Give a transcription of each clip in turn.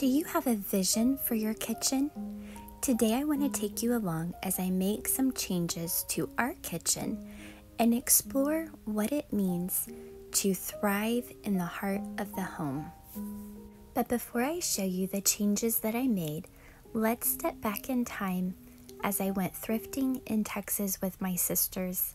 Do you have a vision for your kitchen? Today I want to take you along as I make some changes to our kitchen and explore what it means to thrive in the heart of the home. But before I show you the changes that I made, let's step back in time as I went thrifting in Texas with my sisters.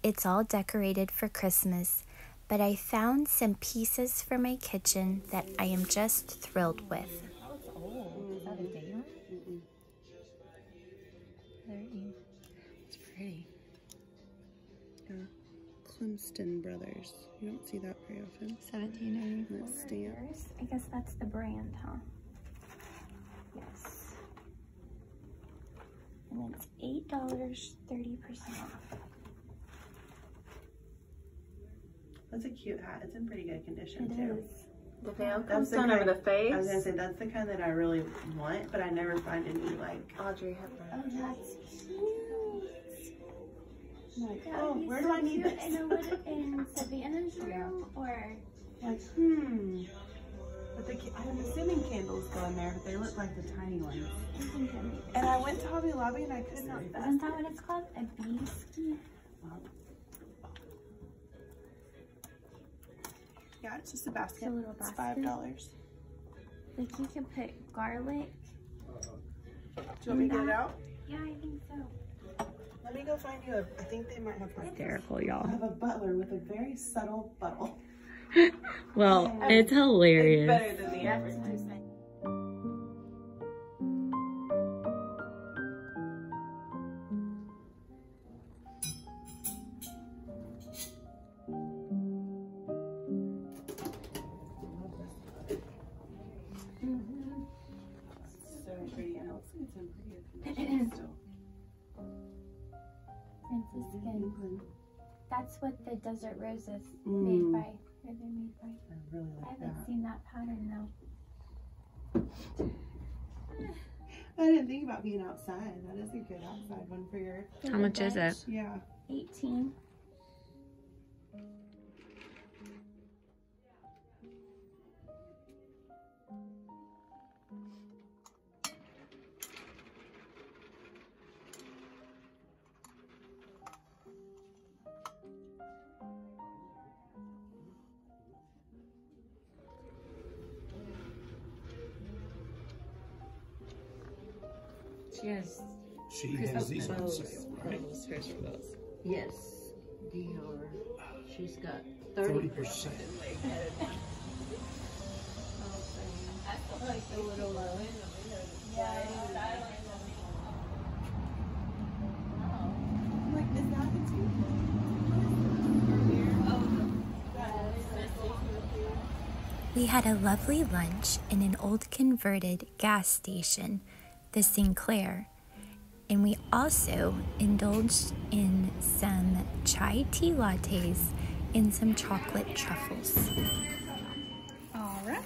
It's all decorated for Christmas, but I found some pieces for my kitchen that I am just thrilled with. Oh, it's old. Is that a day one? It's pretty. Yeah. Clemston Brothers. You don't see that very often. 1794. That stamp. I guess that's the brand, huh? Yes. And it's $8, 30% off. That's a cute hat. It's in pretty good condition It too. is. The veil That's comes the down kind, over the face. I was gonna say that's the kind that I really want, but I never find any like. Audrey Hepburn. Oh, that's cute. Like, That oh, would be where so do I need cute this? in Savannah's room or Like, But I'm assuming candles go in there, but they look like the tiny ones. And I went to Hobby Lobby and I could not find. Isn't that what it's called? A beeski? Yeah, it's just a basket. It's a little It's basket. $5. Like you could put garlic. Do you want me to get it out? Yeah, I think so. Let me go find you I think they might have Hysterical, y'all. I have a butler with a very subtle buttle. Well, it's hilarious. Better than the advertisement. So pretty, and it's in pretty good condition still. Franciscan. That's what the desert rose is made by. Or they're made by. I really I like haven't that. seen that pattern though. I didn't think about being outside. That is a good outside one for your. How much is it? Yeah. 18. She has these on sale, right? Yes, Dior. She's got 30%. I'm like, is that the two? We had a lovely lunch in an old converted gas station, the Sinclair, and we also indulged in some chai tea lattes and some chocolate truffles. All right.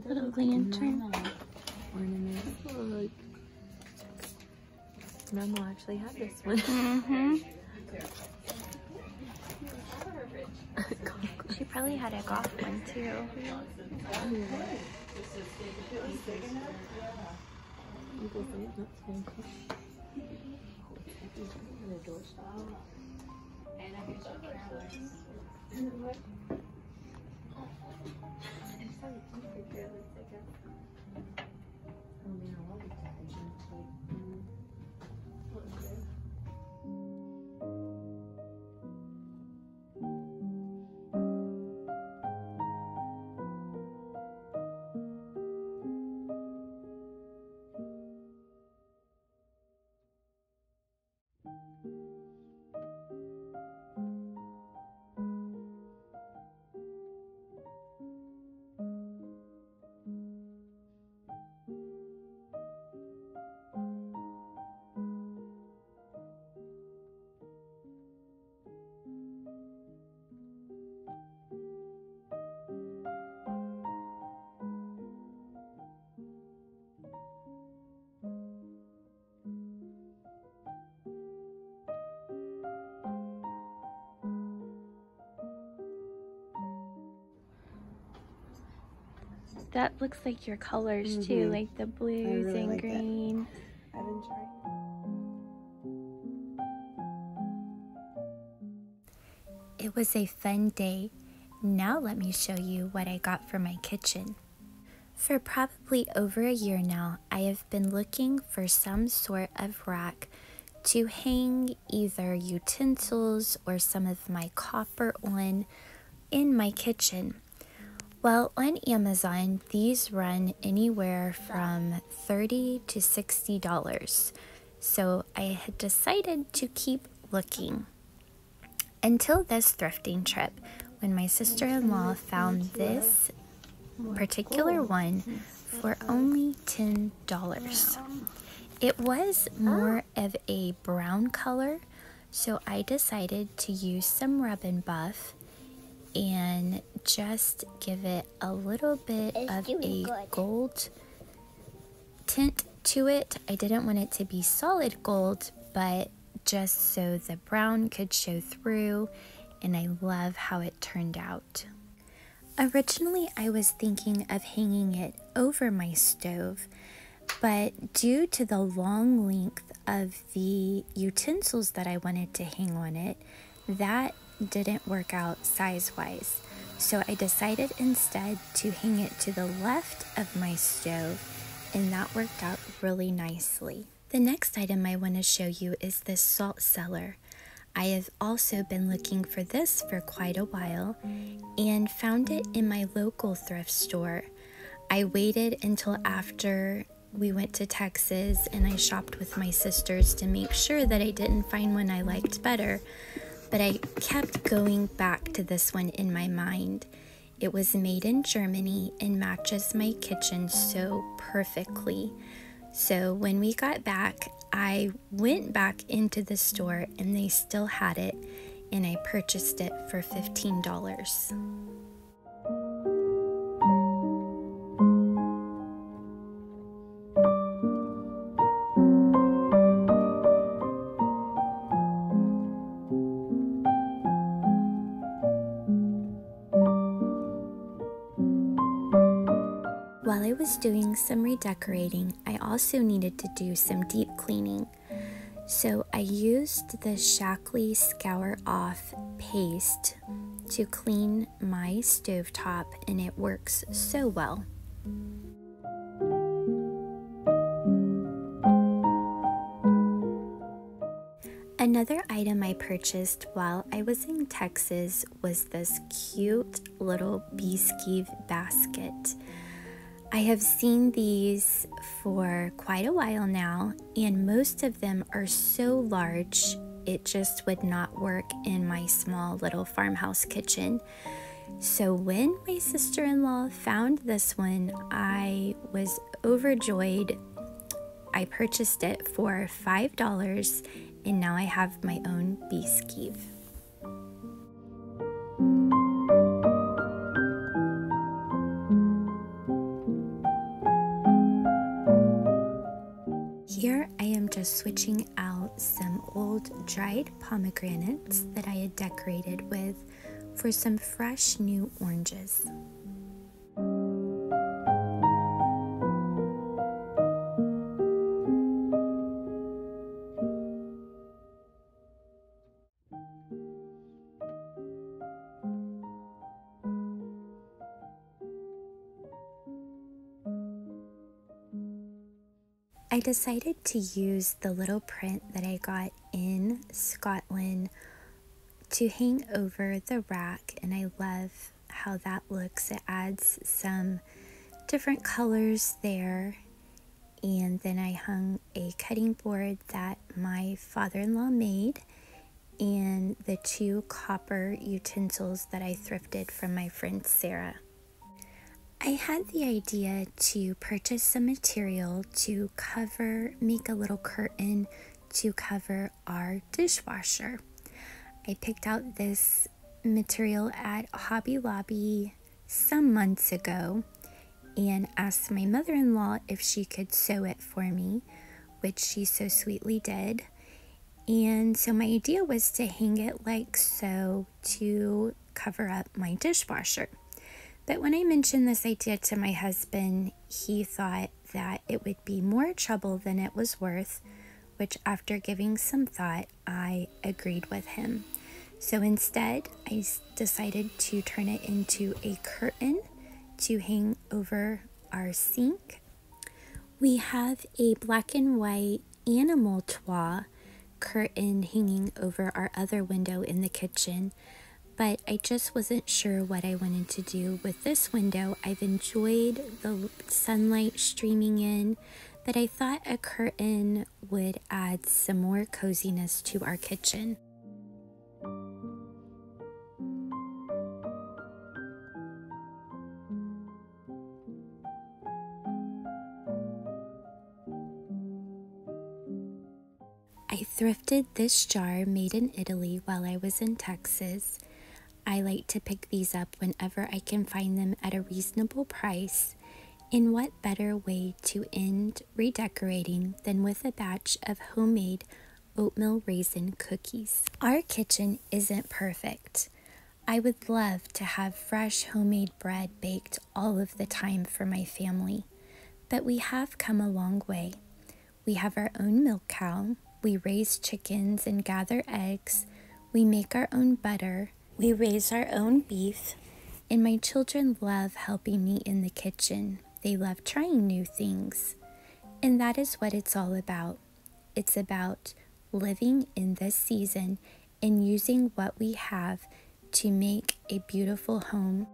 Little lantern. Ornament. Look. Mama actually had this one. She probably had a golf one too. That looks like your colors too, like the blues really and like that. green. I've been trying. It was a fun day. Now let me show you what I got for my kitchen. For probably over a year now, I have been looking for some sort of rack to hang either utensils or some of my copper on in my kitchen. Well, on Amazon, these run anywhere from $30 to $60. So I had decided to keep looking. Until this thrifting trip, when my sister-in-law found this particular one for only $10. It was more of a brown color, so I decided to use some Rub and Buff and just give it a little bit of a gold tint to it. I didn't want it to be solid gold, but just so the brown could show through, and I love how it turned out. Originally, I was thinking of hanging it over my stove, but due to the long length of the utensils that I wanted to hang on it, that didn't work out size-wise. So I decided instead to hang it to the left of my stove, and that worked out really nicely. The next item I want to show you is this salt cellar. I have also been looking for this for quite a while and found it in my local thrift store. I waited until after we went to Texas and I shopped with my sisters to make sure that I didn't find one I liked better, but I kept going back to this one in my mind. It was made in Germany and matches my kitchen so perfectly. So when we got back, I went back into the store and they still had it, and I purchased it for $15. While I was doing some redecorating, I also needed to do some deep cleaning. So I used the Shackley Scour Off paste to clean my stovetop, and it works so well. Another item I purchased while I was in Texas was this cute little bee skeeve basket. I have seen these for quite a while now, and most of them are so large it just would not work in my small little farmhouse kitchen. So when my sister-in-law found this one, I was overjoyed. I purchased it for $5, and now I have my own bee skeeve. Here I am just switching out some old dried pomegranates that I had decorated with for some fresh new oranges. I decided to use the little print that I got in Scotland to hang over the rack, and I love how that looks. It adds some different colors there. And then I hung a cutting board that my father-in-law made and the 2 copper utensils that I thrifted from my friend Sarah. I had the idea to purchase some material to make a little curtain to cover our dishwasher. I picked out this material at Hobby Lobby some months ago and asked my mother-in-law if she could sew it for me, which she so sweetly did. And so my idea was to hang it like so to cover up my dishwasher. But when I mentioned this idea to my husband, he thought that it would be more trouble than it was worth, which after giving some thought, I agreed with him. So instead, I decided to turn it into a curtain to hang over our sink. We have a black and white animal toile curtain hanging over our other window in the kitchen, but I just wasn't sure what I wanted to do with this window. I've enjoyed the sunlight streaming in, but I thought a curtain would add some more coziness to our kitchen. I thrifted this jar made in Italy while I was in Texas. I like to pick these up whenever I can find them at a reasonable price. And what better way to end redecorating than with a batch of homemade oatmeal raisin cookies? Our kitchen isn't perfect. I would love to have fresh homemade bread baked all of the time for my family, but we have come a long way. We have our own milk cow, we raise chickens and gather eggs, we make our own butter, we raise our own beef, and my children love helping me in the kitchen. They love trying new things. And that is what it's all about. It's about living in this season and using what we have to make a beautiful home.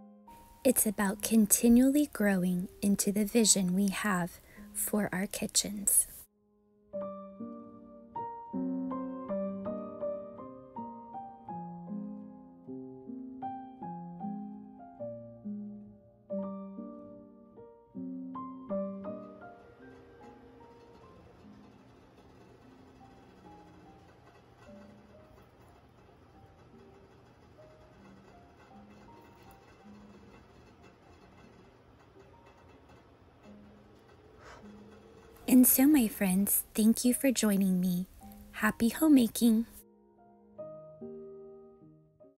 It's about continually growing into the vision we have for our kitchens. And so, my friends, thank you for joining me. Happy homemaking!